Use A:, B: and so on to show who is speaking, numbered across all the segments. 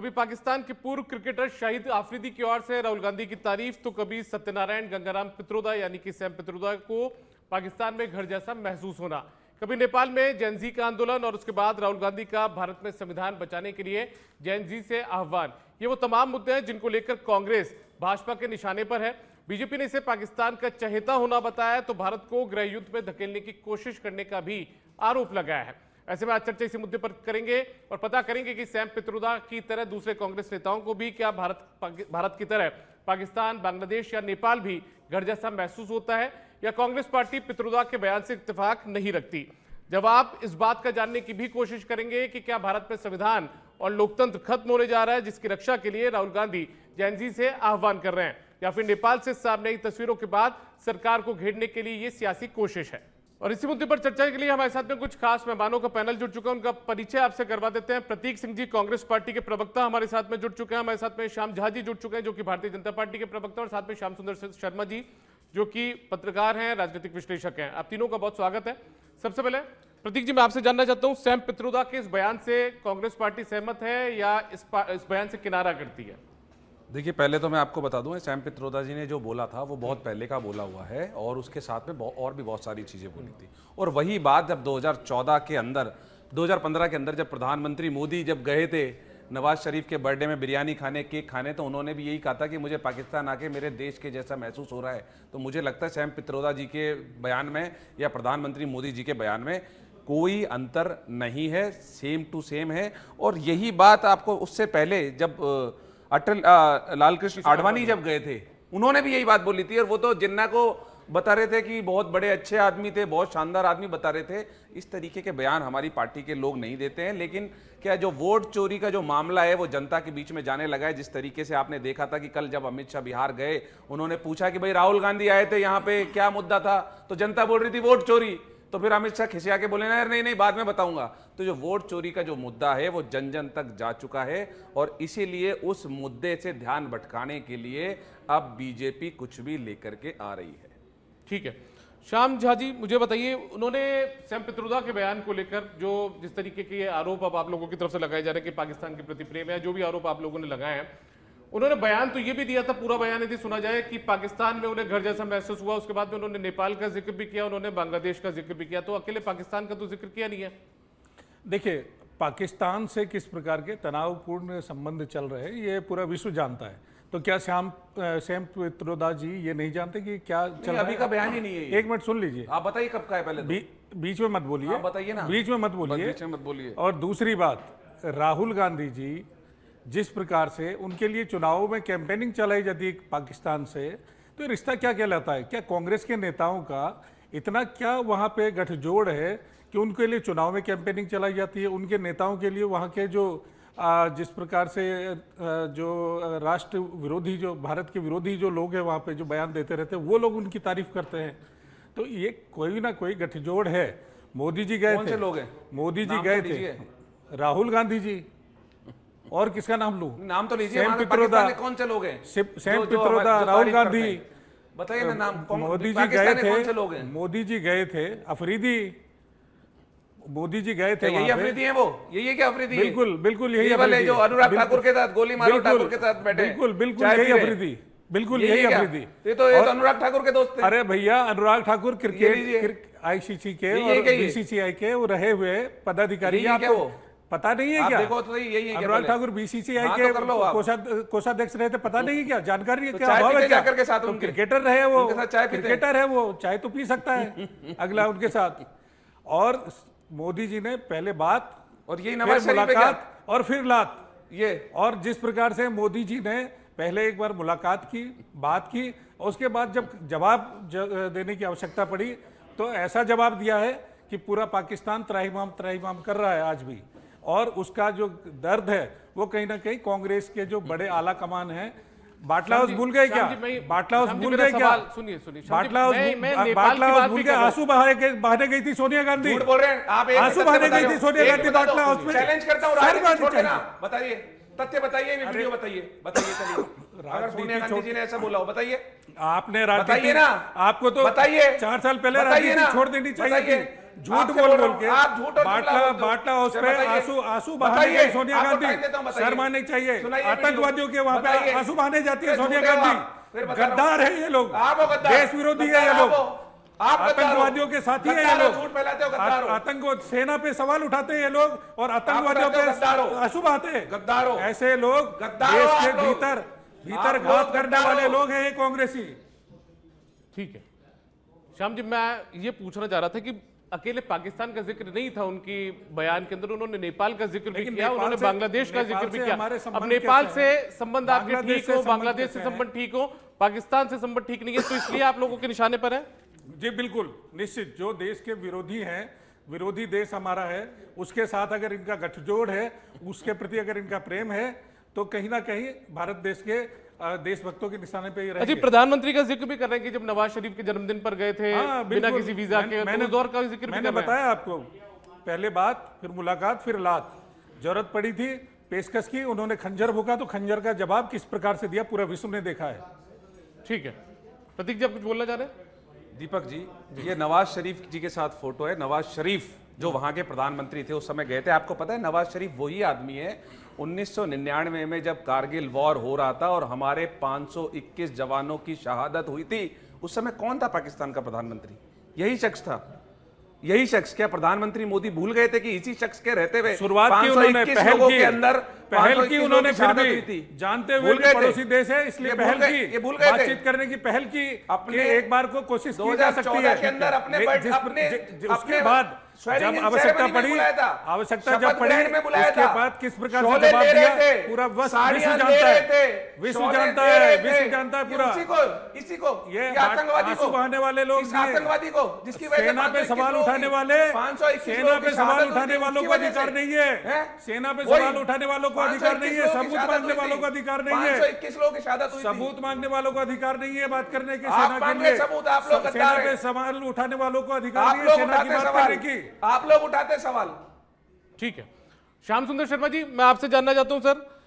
A: कभी पाकिस्तान के पूर्व क्रिकेटर शाहिद आफरीदी की ओर से राहुल गांधी की तारीफ, तो कभी सत्यनारायण गंगाराम पित्रोदा यानी कि सैम पित्रोदा को पाकिस्तान में घर जैसा महसूस होना, कभी नेपाल में जैन जी का आंदोलन और उसके बाद राहुल गांधी का भारत में संविधान बचाने के लिए जैन जी से आह्वान। ये वो तमाम मुद्दे हैं जिनको लेकर कांग्रेस भाजपा के निशाने पर है। बीजेपी ने इसे पाकिस्तान का चहेता होना बताया है, तो भारत को गृह युद्ध में धकेलने की कोशिश करने का भी आरोप लगाया है। ऐसे में आज चर्चा इसी मुद्दे पर करेंगे और पता करेंगे कि सैम पित्रोदा की तरह दूसरे कांग्रेस नेताओं को भी क्या भारत की तरह पाकिस्तान, बांग्लादेश या नेपाल भी घर जैसा महसूस होता है, या कांग्रेस पार्टी पित्रोदा के बयान से इत्तेफाक नहीं रखती। जवाब इस बात का जानने की भी कोशिश करेंगे कि क्या भारत में संविधान और लोकतंत्र खत्म होने जा रहा है, जिसकी रक्षा के लिए राहुल गांधी जैन जी से आह्वान कर रहे हैं, या फिर नेपाल से सामने आई तस्वीरों के बाद सरकार को घेरने के लिए ये सियासी कोशिश है। और इसी मुद्दे पर चर्चा के लिए हमारे साथ में कुछ खास मेहमानों का पैनल जुड़ चुका है, उनका परिचय आपसे करवा देते हैं। प्रतीक सिंह जी कांग्रेस पार्टी के प्रवक्ता हमारे साथ में जुड़ चुके हैं। हमारे साथ में श्याम झा जी जुड़ चुके हैं जो कि भारतीय जनता पार्टी के प्रवक्ता, और साथ में श्याम सुंदर शर्मा जी जो कि पत्रकार हैं, राजनीतिक विश्लेषक हैं। आप तीनों का बहुत स्वागत है। सबसे पहले प्रतीक जी, मैं आपसे जानना चाहता हूं, सैम पित्रोदा के इस बयान से कांग्रेस पार्टी सहमत है या इस बयान से किनारा करती है?
B: देखिए, पहले तो मैं आपको बता दूं, सैम पित्रोदा जी ने जो बोला था वो बहुत पहले का बोला हुआ है और उसके साथ में और भी बहुत सारी चीज़ें बोली थी। और वही बात जब 2014 के अंदर 2015 के अंदर जब प्रधानमंत्री मोदी जब गए थे नवाज शरीफ के बर्थडे में बिरयानी खाने, केक खाने, तो उन्होंने भी यही कहा था कि मुझे पाकिस्तान आके मेरे देश के जैसा महसूस हो रहा है। तो मुझे लगता है सैम पित्रोदा जी के बयान में या प्रधानमंत्री मोदी जी के बयान में कोई अंतर नहीं है, सेम टू सेम है। और यही बात आपको उससे पहले जब अटल लाल कृष्ण आडवाणी जब गए थे, उन्होंने भी यही बात बोली थी, और वो तो जिन्ना को बता रहे थे कि बहुत बड़े अच्छे आदमी थे, बहुत शानदार आदमी बता रहे थे। इस तरीके के बयान हमारी पार्टी के लोग नहीं देते हैं। लेकिन क्या जो वोट चोरी का जो मामला है वो जनता के बीच में जाने लगा है। जिस तरीके से आपने देखा था कि कल जब अमित शाह बिहार गए, उन्होंने पूछा कि भाई राहुल गांधी आए थे यहाँ पे, क्या मुद्दा था, तो जनता बोल रही थी वोट चोरी। तो फिर अमित शाह खिसिया के बोले ना, नहीं बाद में बताऊंगा। तो जो वोट चोरी का जो मुद्दा है वो जन जन तक जा चुका है, और इसीलिए उस मुद्दे से ध्यान भटकाने के लिए अब बीजेपी कुछ भी लेकर के आ रही है।
A: ठीक है, श्याम झा जी मुझे बताइए, उन्होंने सैम पित्रोदा के बयान को लेकर जो जिस तरीके के आरोप अब आप लोगों की तरफ से लगाए जा रहे हैं कि पाकिस्तान के प्रति प्रेम है, जो भी आरोप आप लोगों ने लगाए हैं, उन्होंने बयान तो ये भी दिया था, पूरा बयान यदि सुना जाए, कि पाकिस्तान में उन्हें घर जैसा महसूस हुआ। उसके बाद में उन्होंने नेपाल का जिक्र भी किया, उन्होंने बांग्लादेश का जिक्र भी किया, तो अकेले पाकिस्तान का तो जिक्र किया नहीं है।
C: देखिए, पाकिस्तान से किस प्रकार के तनावपूर्ण संबंध चल रहे हैं ये पूरा विश्व जानता है। तो क्या सैम पित्रोदा जी ये नहीं जानते कि क्या चल रहा है?
B: अभी का बयान ही नहीं है।
C: एक मिनट सुन लीजिए,
B: आप बताइए कब का है पहले तो।
C: बीच में मत बोलिए,
B: बताइए ना,
C: बीच में मत बोलिए। और दूसरी बात, राहुल गांधी जी जिस प्रकार से उनके लिए चुनावों में कैंपेनिंग चलाई जाती है पाकिस्तान से, तो रिश्ता क्या कहलाता है? क्या कांग्रेस के नेताओं का इतना क्या वहाँ पे गठजोड़ है कि उनके लिए चुनाव में कैंपेनिंग चलाई जाती है? उनके नेताओं के लिए वहाँ के जो जिस प्रकार से जो राष्ट्र विरोधी, जो भारत के विरोधी जो लोग हैं वहाँ पे जो बयान देते रहते हैं, वो लोग उनकी तारीफ करते हैं। तो ये कोई ना कोई गठजोड़ है। मोदी जी गए थे, कौन से लोग हैं? मोदी जी गए थे, राहुल गांधी जी, और किसका नाम लूं?
B: नाम तो लीजिए।
C: सैम पित्रोदा,
B: कौन से लोग हैं?
C: सैम पित्रोदा, राहुल गांधी,
B: बताइए ना नाम।
C: मोदी जी गए थे, मोदी जी गए थे, अफरीदी, मोदी जी गए थे।
B: यही अफरीदी है वो? यही है क्या अफरीदी?
C: बिल्कुल बिल्कुल यही
B: वाले जो अनुराग ठाकुर के साथ गोली मारो ठाकुर के साथ बैठे,
C: बिल्कुल बिल्कुल यही अफरीदी, बिल्कुल यही अफरीदी।
B: ये तो अनुराग ठाकुर के दोस्त थे।
C: अरे भैया, अनुराग ठाकुर क्रिकेट आईसीसी के और बीसीसीआई के वो रहे हुए पदाधिकारी, पता नहीं है क्या?
B: देखो तो यही है।
C: अनुराग ठाकुर बीसीसीआई के कोषाध्यक्ष रहे थे, पता नहीं है क्या? जानकारी है क्या? क्रिकेटर रहे वो, क्रिकेटर है वो, चाय तो पी सकता है अगला उनके साथ। और मोदी जी ने पहले बात, और यही नवाज शरीफ मुलाकात, और फिर लात ये। और जिस प्रकार से मोदी जी ने पहले एक बार मुलाकात की, बात की, और उसके बाद जब जवाब देने की आवश्यकता पड़ी तो ऐसा जवाब दिया है कि पूरा पाकिस्तान त्राहिमाम कर रहा है आज भी। और उसका जो दर्द है वो कहीं ना कहीं कांग्रेस के जो बड़े आला कमान हैं, बाटला हाउस भूल गए क्या? बाटला हाउस भूल गए क्या?
A: सुनिए,
C: बाटला हाउस भूल गए? आंसू बहाने गई थी सोनिया गांधी,
B: बोल रहे हैं आप।
C: आंसू बहाने गई थी सोनिया गांधी बाटला हाउस में।
B: चैलेंज करता हूं, राजनीति छोड़ देना, बताइए तथ्य, बताइए वीडियो, बताइए चलिए। अगर सोनिया गांधी जी ने ऐसा बोला हो, बताइए।
C: आपने
B: बताइए ना,
C: आपको तो
B: बताइए।
C: 4 साल पहले राजनीति छोड़ देनी चाहिए थी। झूठ
D: आपसे
C: बोल
D: रहा
C: बोल
D: हूं।
C: के
D: आप झूठ और जुमला
C: बाटला
D: बोलते हो।
C: बाटला उस पे
D: बताइए,
C: आंसू बहाने
D: बताइए,
C: गई सोनिया
D: आपको
C: गांधी।
D: टाइम देता हूं, बताइए।
C: शर्म आनी चाहिए।
D: सुनाइए
C: आतंकवादियों के वहां
D: बताइए।
C: पे आंसू बहाने जाती है
D: फिर
C: सोनिया
D: झूठे हो
C: गांधी।
D: आप। फिर बता रहा हूं।
C: गद्दार है ये लोग,
D: आप हो गद्दार।
C: देश विरोधी है ये
D: गद्दार
C: लोग,
D: आप गद्दार हो।
C: आतंकवादियों के साथी है ये
D: गद्दार हो,
C: लोग।
D: झूठ फैलाते हो, गद्दार हो।
C: आतंक सेना पे सवाल उठाते हैं ये लोग और आतंकवादियों
D: कहते हो
C: पे
D: गद्दार हो।
C: आंसू बहाते हैं।
D: गद्दार हो।
C: ऐसे लोग
D: गद्दार हो
C: देश
D: आप
C: के
D: लोग।
C: भीतर
D: आप
C: घात
D: लोग
C: करने
D: गद्दार
C: वाले
D: हो।
C: लोग हैं ये कांग्रेसी।
A: ठीक है श्याम जी, मैं ये पूछना चाह रहा था कि अकेले पाकिस्तान का जिक्र नहीं था उनकी बयान के अंदर, उन्होंने नेपाल का जिक्र भी
C: लेकिन
A: किया,
C: नेपाल
A: उन्होंने
C: से-
A: बांग्लादेश का
C: नेपाल
A: जिक्र भी
C: से
A: किया।
C: हमारे
A: अब
C: संबंध
A: नेपाल
C: कैसे
A: से
C: हैं?
A: संबंध आपके
C: बांग्लादेश
A: ठीक
C: से
A: हो,
C: संबंध
A: बांग्लादेश से
C: कैसे हैं?
A: संबंध ठीक हो, पाकिस्तान से संबंध ठीक नहीं है, तो इसलिए आप लोगों के निशाने पर है।
C: जी बिल्कुल निश्चित, जो देश के विरोधी हैं, विरोधी देश हमारा है, उसके साथ अगर इनका गठजोड़ है, उसके प्रति अगर इनका प्रेम है, तो कहीं ना कहीं भारत देश के देशभक्तों के निशाने पे ही
A: अजी
C: रहेंगे।
A: प्रधानमंत्री का जिक्र भी कर रहे हैं कि जब नवाज शरीफ के जन्मदिन पर गए थे
C: हाँ,
A: बिना
C: बिल्कुल।
A: किसी वीजा के, तो उस दौर का जिक्र भी
C: मैंने
A: कर रहे हैं।
C: बताया आपको, पहले बात, फिर मुलाकात, फिर लात। जरूरत पड़ी थी, पेशकश की, उन्होंने खंजर भूखा तो खंजर का जवाब किस प्रकार से दिया पूरा विश्व ने देखा है।
A: ठीक है प्रतीक जी, आप कुछ बोलना चाह रहे हैं?
B: दीपक जी, ये नवाज शरीफ जी के साथ फोटो है। नवाज शरीफ जो वहां के प्रधानमंत्री थे उस समय गए थे। आपको पता है नवाज शरीफ वही आदमी है 1999 में जब कारगिल वॉर हो रहा था और हमारे 521 जवानों की शहादत हुई थी, उस समय कौन था पाकिस्तान का प्रधानमंत्री? यही शख्स था। यही शख्स। क्या प्रधानमंत्री मोदी भूल गए थे कि इसी शख्स के रहते हुए
C: शुरुआत की उन्होंने,
B: 521
C: पहल
B: लोगों
C: की,
B: के अंदर
C: पहल की उन्होंने, फिर
B: शहादत
C: भी
B: हुई थी।
C: जानते हुए
B: भूल
C: कि
B: गए थे।
C: पड़ोसी देश है इसलिए
B: ये भूल
C: पहल
B: गए-
C: की,
B: ये भूल गए थे।
C: बातचीत करने की पहल की,
B: अपने
C: कि एक बार को कोशिश की जा सकती
B: 2014
C: है
B: के अंदर अपने
C: उसके बाद जब आवश्यकता पड़ी, आवश्यकता जब पड़ी, उसके बाद किस प्रकार से जवाब दिया पूरा विश्व जानता है, विश्व जानता है, विश्व जानता है पूरा।
D: इसी को
C: ये
D: आतंकवादी
C: आंसू बहाने वाले लोग
D: इस
C: नहीं है।
D: आतंकवादी को जिसकी वजह से
C: सेना पे
D: 521
C: सवाल
D: लोगों
C: उठाने
D: की-
C: वाले,
D: 521
C: सेना
D: लोगों
C: पे
D: की
C: सवाल
D: शहादत
C: उठाने
D: हुई
C: वालों
D: उसकी
C: को
D: वजह
C: अधिकार
D: से।
C: नहीं है,
D: हैं?
C: सेना पे
D: वही
C: सवाल उठाने वालों को अधिकार नहीं है,
D: 521 लोगों की
C: सबूत
D: शहादत
C: मांगने
D: हुई
C: वालों
D: थी।
C: को अधिकार नहीं है,
D: 521 लोगों की शहादत हुई थी।
C: सबूत मांगने वालों को अधिकार नहीं है बात करने के,
D: आप
C: सेना के
D: मांग रहे
C: लिए
D: सबूत, आप लोग
C: सेना
D: गद्दार
C: पे
D: हैं।
C: सवाल उठाने वालों को अधिकार
D: आप
C: नहीं है
D: लोग
C: सेना की
D: उठाते
C: बात
D: सवाल,
C: करने की।
D: आप लोग उठाते सवाल।
A: ठीक है श्याम सुंदर शर्मा जी, मैं आपसे जानना चाहता हूं सर,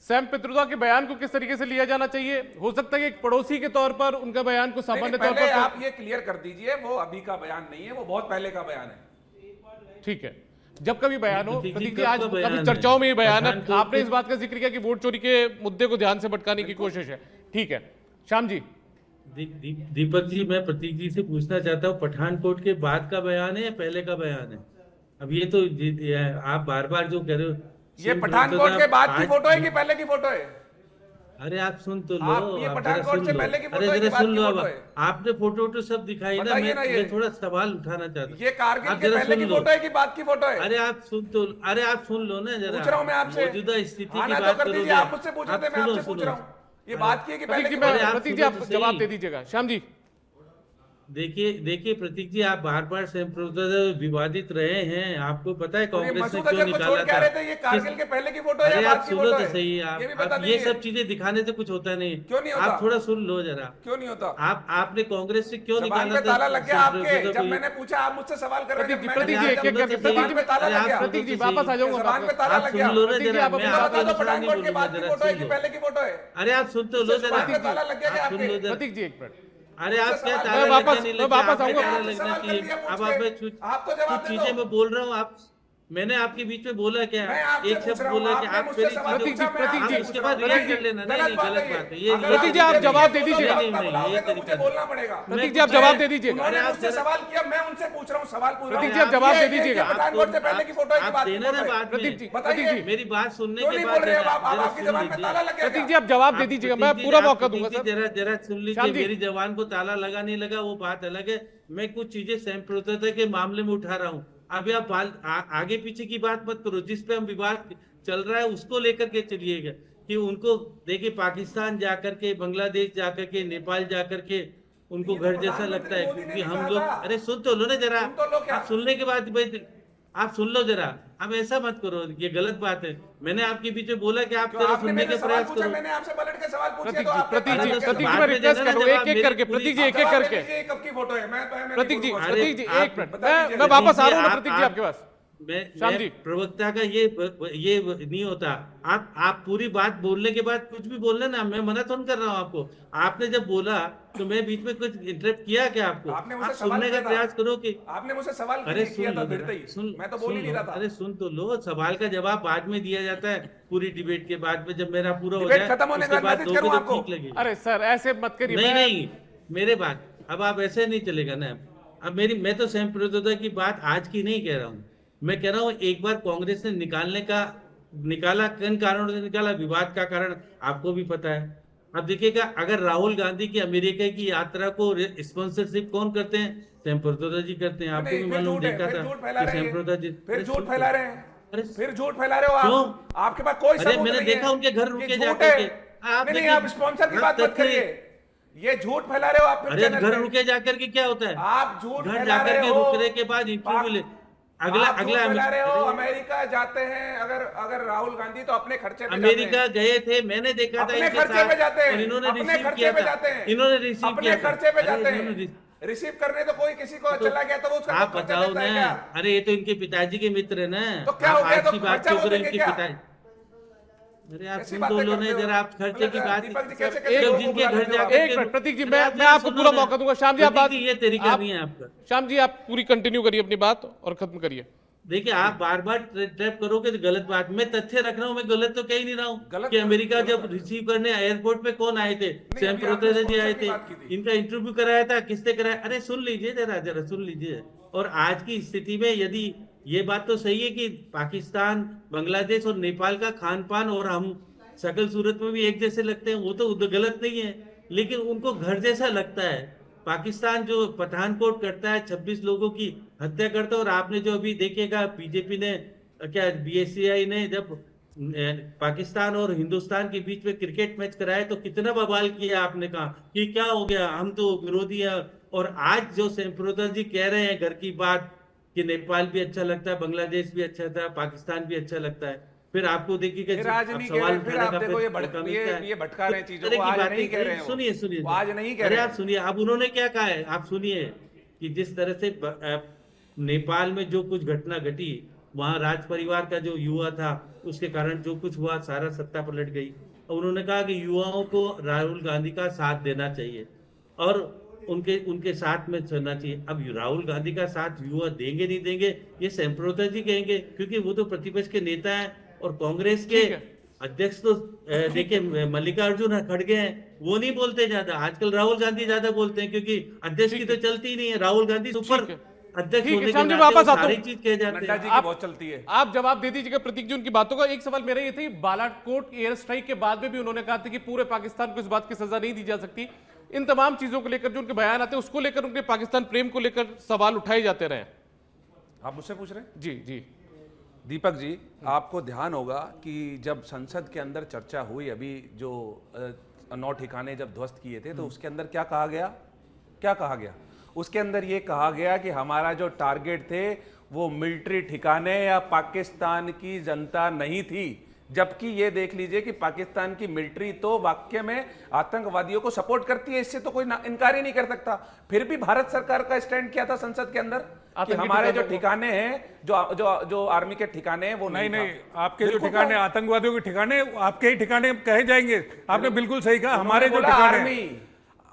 A: सैम पित्रोदा के बयान को किस तरीके से लिया जाना चाहिए? हो सकता है कि एक पड़ोसी के तौर पर उनका बयान को सामान्य तौर
B: पहले
A: पर,
B: आप ये क्लियर कर दीजिए, वो अभी का बयान नहीं है, वो बहुत पहले का बयान है।
A: ठीक है, जब कभी बयान हो,
E: प्रतीक जी,
A: प्रतीक जी
E: कब
A: आज
E: का बयान
A: कभी
E: है?
A: चर्चाओं में ये बयान है,
E: पठानकोट
A: आपने
E: के-
A: इस बात का जिक्र किया कि वोट चोरी के मुद्दे को ध्यान से भटकाने की कोशिश है। ठीक है श्याम जी,
E: दीपक जी, मैं प्रतीक जी से पूछना चाहता हूँ, पठानकोट के बाद का बयान है या पहले का बयान है? अब ये तो आप बार बार जो कह रहे हो,
D: ये पठानकोट के बाद की फोटो है कि पहले की फोटो है?
E: अरे आप सुन तो लो,
D: आप ये
E: आप
D: पठानकोट
E: जरा
D: से
E: सुन लो।
D: पहले की फोटो
E: अरे
D: है कि
E: जरा
D: बाद
E: सुन
D: की
E: लो, अब
D: फोटो है?
E: आपने फोटो वोटो सब दिखाई ना,
D: बताइए ना ये।
E: मैं थोड़ा सवाल उठाना चाहता हूँ।
D: ये कारगिल
E: आप
D: के
E: जरा
D: पहले
E: सुन
D: की
E: लो।
D: फोटो है कि बाद की फोटो है?
E: अरे आप सुन लो ना जरा,
D: पूछ रहा हूं मैं आपसे।
E: मौजूदा स्थिति
D: हाँ
E: की
D: ना, तो
E: बात
D: कर
E: करोगे।
D: दीजिए, आप मुझसे पूछ रहे थे, मैं आपसे पूछ रहा हूँ। ये बात की है कि पहले
A: प्रतीक
D: की
A: जी,
D: फोटो है?
E: आप
A: प्रतीक जी
E: सुनो
A: आप
E: तो सही।
A: जवाब दे दीजिएगा। श्याम जी,
E: देखिए प्रतीक जी, आप बार बार विवादित रहे हैं, आपको पता है
D: और ये
E: कांग्रेस ने
D: मसूद
E: क्यों
D: अजहर को
E: निकाला
D: छोड़ के आ
E: था?
D: रहे थे, ये कारगिल के पहले की फोटो है
E: अरे
D: या
E: आप
D: बाद की
E: सुनो
D: फोटो
E: तो
D: है?
E: सही,
D: ये भी बता
E: आप ये
D: दीजिए।
E: सब चीजें दिखाने से कुछ होता नहीं।
D: क्यों नहीं होता?
E: आप थोड़ा सुन लो जरा।
D: क्यों नहीं होता?
E: आपने कांग्रेस से क्यों
D: जबान
E: निकाला
D: पे ताला
E: था?
D: लग गया आपके, जब
E: कोई-
D: मैंने पूछा आप मुझसे सवाल कर रहे थे,
A: प्रतीक जी,
D: मैंने
A: प्रतीक जी,
D: कहा
A: एक एक करके,
E: जब
A: प्रतीक जी,
D: जबान पे ताला लग गया।
A: प्रतीक जी वापस आ जाऊंगा
D: जबान पे
A: वापस।
D: ताला
E: आप
D: लग
E: सुन
D: गया।
E: लो ना
A: प्रतीक जी,
E: जरा,
A: आप
E: मैं
A: अपनी
D: मुझे
E: आपको
D: बता दो,
E: अनुसार नहीं
D: पठानकोट के
E: बोलूंगा,
D: बाद की
E: जरा
D: फोटो है
E: सुन
D: कि
E: लो।
D: पहले की फोटो है?
E: अरे आप सुन तो लो जरा,
D: जबान पे ताला लग गया क्या
E: आप सुन लो
D: आपके?
E: जरा।
A: प्रतीक जी एक मिनट,
E: अरे आप क्या
D: मैं
E: ताला
A: वापस-
E: लगने नहीं
A: मैं
E: लगे,
A: वापस
E: आपको
A: आऊंगा।
E: ताला
D: आपसे
E: लगना
D: सवाल कर
E: चाहिए।
D: लिया पूछ
E: अब
D: के।
E: आप
D: आप तो जवाब
E: कुछ
D: दे
E: चीजें
D: दो।
E: मैं बोल रहा हूँ, आप मैंने आपके बीच में बोला क्या?
D: मैं आपसे
E: एक
D: पूछ
E: शब्द
D: रहा हूं,
E: बोला कि
D: आपने
E: आप
D: मुझसे
E: मेरी
D: सवाल
E: चीजों-
D: पूछा, मैं
A: प्रतीक
D: आपसे
A: जी,
D: पूछ
E: उसके
D: रहा
E: बाद
D: हूं।
E: रिएक्ट कर लेना। नहीं
D: गलत
E: नहीं,
D: बात
E: गलत
D: है
E: बात है
D: ये।
E: ये।
D: अगर
A: प्रतीक जी, आप
D: ये
A: जवाब दे
D: बोलोगे,
A: दीजिएगा।
D: वक्त
E: नहीं,
D: बुलाओगे
E: ये
D: तो मुझे
E: तरीका
D: बोलना पड़ेगा।
A: प्रतीक जी आप जवाब दे दीजिएगा।
D: उन्होंने
E: अरे आप
D: मुझसे
E: जरा-
D: सवाल किया, मैं उनसे पूछ रहा हूँ, सवाल पूछ रहा
A: प्रतीक
D: हूँ।
A: जी, आप जवाब
D: ये-
A: दे
D: ये-
A: दीजिएगा।
D: ये पठानकोट से पहले की फोटो है कि
E: आप
D: बाद की
E: देना ना
D: फोटो है?
E: बाद में।
A: प्रतीक जी,
D: बताइए।
A: प्रतीक जी,
E: मेरी बात सुनने
D: क्यों
E: के
D: नहीं
E: बाद
D: बोल रहे हो
E: जरा-
D: आप?
E: जरा
D: आपकी
E: सुन
D: जबान पे
E: लीजिए।
D: ताला लग गया
A: प्रतीक
D: क्या?
A: जी आप जवाब दे
E: आप
A: दीजिएगा,
E: प्रतीक
A: मैं
E: जी,
A: पूरा
E: आप
A: मौका
E: प्रतीक
A: दूंगा
E: जी,
A: सर।
E: जरा सुन
A: श्याम
E: लीजिए।
A: जी।
E: मेरी जवान को ताला लगा नहीं लगा वो बात अलग है, मैं कुछ चीजें संप्रभुता के मामले में उठा रहा हूँ। अभी आप आगे पीछे की बात मत करो, जिस पे हम विवाद चल रहा है उसको लेकर के चलिएगा। कि उनको देखिए, पाकिस्तान जाकर के, बांग्लादेश जाकर के, नेपाल जाकर के उनको घर जैसा लगता है,
D: मोदी ने
E: क्योंकि हम
D: कहा
E: लोग,
D: था।
E: अरे सुन तो लो ना जरा,
D: सुन तो लो क्या?
E: आप सुनने के बाद भाई आप सुन लो जरा। अब ऐसा मत करो, ये गलत बात है। मैंने आपके बीच में बोला कि आप
D: क्यों
E: जरा
D: आपने
E: सुनने
D: मेरे
E: के
D: सवाल
E: प्रयास
D: पूछा,
E: करो।
D: मैंने आपसे पलट के सवाल पूछे
A: प्रतीक
D: तो
A: जी,
D: आपने
A: प्रतीक
D: ताला
A: जी,
D: लग गया।
A: प्रतीक जी,
E: बाद
A: मैं
E: में
A: रिक्वेस्ट
E: देना
A: कर रहा हूँ,
E: जवाब,
A: एक एक करके,
E: मेरी
A: प्रतीक जी
E: पूरी-
A: एक एक
D: जवाब दे
A: करके,
D: दीजिए, कब की फोटो है? मैं
A: प्रतीक जी,
D: बोलूंगा।
A: प्रतीक जी
E: आप-
A: एक मिनट,
D: बता दीजिए।
A: मैं वापस आ रहा हूँ ना
E: आप-
A: प्रतीक जी आपके पास। श्याम जी।
E: प्रवक्ता का ये नहीं होता। आप पूरी बात बोलने के बाद कुछ भी बोल रहे ना, मैं मना तो नहीं कर रहा हूँ आपको। आपने जब बोला तो मैं बीच में कुछ इंटरप्ट किया क्या आपको?
D: आपने मुझसे
E: आप
D: सवाल
E: सुनने का
D: किया था।
E: प्रयास करो कि
D: आपने मुझसे सवाल
E: अरे
D: किया
E: सुन
D: था
E: लो
D: भिड़ते
E: जरा,
D: ही, मैं तो बोल ही नहीं रहा था।
E: अरे सुन तो लो, सवाल का जवाब बाद में दिया जाता है पूरी डिबेट के बाद में, जब मेरा पूरा हो
D: डिबेट
E: जाए
D: खत्म होने के
E: उसके
D: बाद
E: बाद
D: मैसेज
E: दोगे
D: करूं
E: तो
D: आपको?
E: ठीक लगेगा।
A: अरे सर ऐसे मत करिए।
E: नहीं
A: मैं-
E: नहीं, मेरे बात अब आप ऐसे नहीं चलेगा ना। अब मैं तो संप्रदाय की बात आज की नहीं कह रहा हूँ। मैं कह रहा हूँ एक बार कांग्रेस ने निकाला, किन कारणों से निकाला, विवाद का कारण आपको भी पता है। अब देखिएगा, अगर राहुल गांधी की अमेरिका की यात्रा को स्पॉन्सरशिप कौन करते हैं? संप्रदाय जी करते हैं। आपको
D: नहीं,
E: भी
D: फिर
E: मालूम,
D: झूठ है,
E: देखा
D: फिर
E: था
D: झूठ फैला
E: कि
D: रहे हैं,
E: संप्रदाय जी
D: फिर झूठ फैला रहे हैं,
E: अरे
D: फिर झूठ फैला रहे हो आप।
E: क्यों?
D: आपके पास कोई
E: अरे
D: सबूत
E: मैंने
D: नहीं
E: देखा
D: है।
E: उनके घर
D: ये
E: रुके
D: झूठ
E: जाकर
D: है।
E: के। आप
D: नहीं,
E: देखिए,
D: आप स्पॉन्सर की
E: आप
D: बात मत
E: तथ्य-
D: करिए, ये झूठ फैला रहे हो आप फिर
E: अरे
D: चैनल
E: घर
D: पे।
E: रुके जाकर के क्या होता है?
D: आप झूठ
E: घर
D: फैला
E: जाकर
D: रहे
E: के
D: हो।
E: रुकने के बाद इंटरव्यू ले, अगला
D: आप झूठ फैला रहे हो।
E: अरे,
D: अमेरिका जाते हैं अगर राहुल गांधी तो अपने खर्चे पे
E: अमेरिका
D: जाते हैं।
E: गए थे, मैंने देखा था
D: अपने
E: इनके
D: खर्चे
E: साथ,
D: पे जाते
E: और इन्होंने
D: हैं, अपने
E: रिसीव
D: खर्चे
E: किया
D: पे
E: था।
D: जाते हैं,
E: इन्होंने रिसीव
D: अपने
E: किया था।
D: खर्चे पे
E: अरे,
D: जाते
E: इन्होंने
D: हैं। रिसीव करने तो कोई किसी को
E: तो
D: चला गया तो वो उसका
E: आप
D: कोई खर्चा
E: बताओ
D: देता है
E: ना।
D: क्या?
E: अरे ये तो इनके पिताजी के मित्र है ना।
D: तो क्या
E: आप
D: हो गया?
E: आज
D: तो
E: की बात
D: खर्चा
E: क्यों
D: वो
E: करें?
D: देंगे
E: इनके
D: क्या?
E: पिताजी, अरे आप
D: कैसी
E: सुन
D: बातें
E: तो लो
D: करते
E: ना
D: हो?
E: जरा, आप खर्चे की बात।
D: दीपक जी कैसे
E: जब
D: कैसे लोगों को
E: जिनके
D: बुला
E: घर
D: लेते हो आप?
E: जाकर
A: एक
E: के-
A: मिनट प्रतीक जी,
E: अरे
A: मैं
E: आप
A: आपको
E: सुनो
A: पूरा
E: ना।
A: मौका दूंगा। श्याम जी आप
E: प्रतीक
A: बात,
E: जी, ये तरीका
A: आप-
E: नहीं है आपका।
A: श्याम जी आप पूरी कंटिन्यू करिए अपनी बात और खत्म करिए।
E: देखिए, आप बार बार ट्रैप करोगे तो गलत बात। मैं तथ्य रख रहा हूँ, मैं गलत तो कह ही नहीं रहा हूँ
D: गलत-
E: कि अमेरिका
D: गलत-
E: जब रिसीव करने एयरपोर्ट पे कौन आए थे?
D: अभी
E: सैम
D: आपने
E: प्रोतेजा जी आए
D: स्पॉन्सर की
E: थे,
D: बात की थी।
E: इनका इंटरव्यू कराया था, किसने कराया? अरे सुन लीजिए जरा जरा सुन लीजिए। और आज की स्थिति में यदि ये बात तो सही है कि पाकिस्तान, बांग्लादेश और नेपाल का खान पान और हम शकल सूरत में भी एक जैसे लगते हैं, वो तो गलत नहीं है, लेकिन उनको घर जैसा लगता है। पाकिस्तान जो पठानकोट करता है, 26 लोगों की हत्या करता है, और आपने जो अभी देखेगा बीजेपी ने क्या, बीएससीआई ने जब पाकिस्तान और हिंदुस्तान के बीच में क्रिकेट मैच कराया तो कितना बवाल किया। आपने कहा कि क्या हो गया, हम तो विरोधी हैं। और आज जो संप्रदाय जी कह रहे हैं घर की बात कि नेपाल भी अच्छा लगता है, बांग्लादेश भी अच्छा लगता है, पाकिस्तान भी अच्छा लगता है, फिर आपको देखिएगा
D: फिर आज
E: अब
D: नहीं कह
E: सवाल
D: रहे, फिर
E: उठाने
D: आप
E: का
D: देखो ये
E: मौका मिलता है।
D: ये भटका रहे हैं
E: तो
D: चीजों
E: तरह
D: को,
E: की
D: आज
E: बातें
D: नहीं कह रहे हैं वो।
E: सुनिए सुनिए,
D: वो आज नहीं कह
E: अरे
D: रहे
E: आप
D: हैं।
E: सुनिए, अब उन्होंने क्या कहा है आप सुनिए कि जिस तरह से नेपाल में जो कुछ घटना घटी, वहां राज परिवार का जो युवा था उसके कारण जो कुछ हुआ, सारा सत्ता पलट गई। और उन्होंने कहा कि युवाओं को राहुल गांधी का साथ देना चाहिए और उनके साथ में चलना चाहिए। अब राहुल गांधी का साथ युवा देंगे नहीं देंगे ये संप्रदाय जी कहेंगे, क्योंकि वो तो प्रतिपक्ष के नेता हैं और कांग्रेस के
A: ठीक है।
E: अध्यक्ष तो देखिए मल्लिकार्जुन खड़गे हैं, वो नहीं बोलते ज्यादा। आजकल राहुल गांधी ज्यादा बोलते हैं, क्योंकि अध्यक्ष की तो चलती ही नहीं है। राहुल गांधी सुपर
A: ठीक है।
E: अध्यक्ष
A: ठीक है,
E: होने के
A: श्याम जी,
E: नाते
A: वापस
E: वो
A: आता
E: सारी
A: हूं।
E: चीज कह जाते
D: नड्डा
E: हैं।
D: जी की बहुत चलती है।
A: आप जवाब दे दीजिएगा प्रतीक जी उनकी बातों का। एक सवाल मेरा ये था, बालाकोट एयर स्ट्राइक के बाद में भी उन्होंने कहा था कि पूरे पाकिस्तान को इस बात की सजा नहीं दी जा सकती। इन तमाम चीजों को लेकर जो उनके बयान आते हैं उसको लेकर, उनके पाकिस्तान प्रेम को लेकर सवाल उठाए जाते रहे।
B: आप मुझसे पूछ रहे हैं?
A: जी जी
B: दीपक जी, आपको ध्यान होगा कि जब संसद के अंदर चर्चा हुई, अभी जो 9 ठिकाने जब ध्वस्त किए थे, तो उसके अंदर क्या कहा गया? क्या कहा गया? उसके अंदर ये कहा गया कि हमारा जो टारगेट थे वो मिलिट्री ठिकाने या पाकिस्तान की जनता नहीं थी। जबकि ये देख लीजिए कि पाकिस्तान की मिलिट्री तो वाकई में आतंकवादियों को सपोर्ट करती है, इससे तो कोई इनकार ही नहीं कर सकता। फिर भी भारत सरकार का स्टैंड क्या था संसद के अंदर कि
A: आतंकी
B: हमारे जो
A: ठिकानों को-
B: ठिकाने हैं, जो आर्मी के ठिकाने हैं वो
C: नहीं
B: था।
C: नहीं, आपके जो
B: बिल्कुल
C: ठिकाने
B: था।
C: आतंकवादियों के ठिकाने, आपके ही ठिकाने कहे जाएंगे। आपने बिल्कुल सही कहा, हमारे जो
B: बोला
C: ठिकाने
B: आर्मी,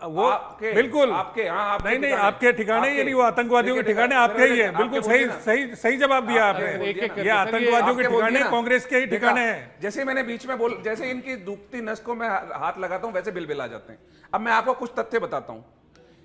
C: वो
B: आपके-
C: बिल्कुल
B: आपके, हाँ, आपके
C: नहीं नहीं,
B: ठिकाने।
C: आपके ठिकाने
B: आपके-
C: यानी वो आतंकवादियों के
B: देखिए,
C: ठिकाने
B: देखिए,
C: आपके ही है।
B: आपके
C: बिल्कुल
B: बोलिए
C: सही
B: ना।
C: सही सही जवाब दिया
B: आपके
C: आपने।
B: बोलिए
A: एक-एक
B: ना।
A: करके,
C: ये
A: सर,
C: आतंकवादियों के
B: आपके बोलिए
C: ठिकाने
B: ना।
C: कांग्रेस के ही
B: देखा,
C: ठिकाने हैं।
B: जैसे मैंने बीच में जैसे इनकी दुखती नस को मैं हाथ लगाता हूं वैसे बिलबिला जाते हैं। अब मैं आपको कुछ तथ्य बताता हूं